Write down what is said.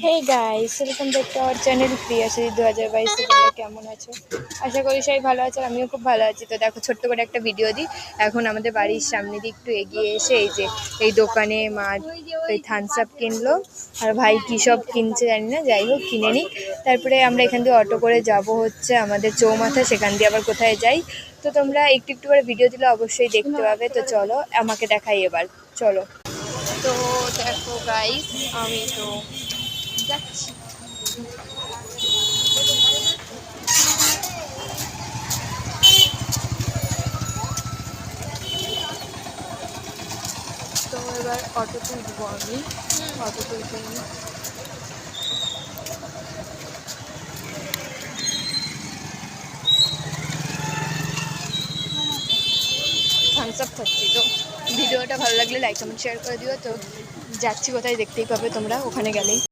Hey guys, welcome back to our channel Priyashree 2022। তোমরা কেমন আছো? আশা করি সবাই ভালো আছে, আমিও খুব ভালো আছি। তো দেখো, ছোট্ট করে একটা ভিডিও দিই। এখন আমাদের বাড়ির সামনে দিয়ে একটু এগিয়ে এসে এই দোকানে মা ওই থামস আপ কিনলো, আর ভাই কী সব কিনছে জানি না, যাই হোক কিনে নিক। তারপরে আমরা এখান দিয়ে অটো করে যাব হচ্ছে আমাদের চৌমাথা, সেখান দিয়ে আবার কোথায় যাই। তো তোমরা একটু একটু করে ভিডিও দিলে অবশ্যই দেখতে পাবে। তো চলো, আমাকে দেখাই এবার, চলো। তো দেখো গাইস, আমি তো যাচ্ছি। তো এবার অটো তুলবো আমি, অটো তুলতে থামস আপ খাচ্ছি। তো ভিডিওটা ভালো লাগলে লাইক কমেন্ট শেয়ার করে দিও। তো যাচ্ছি কোথায় দেখতেই পাবে তোমরা ওখানে গেলেই।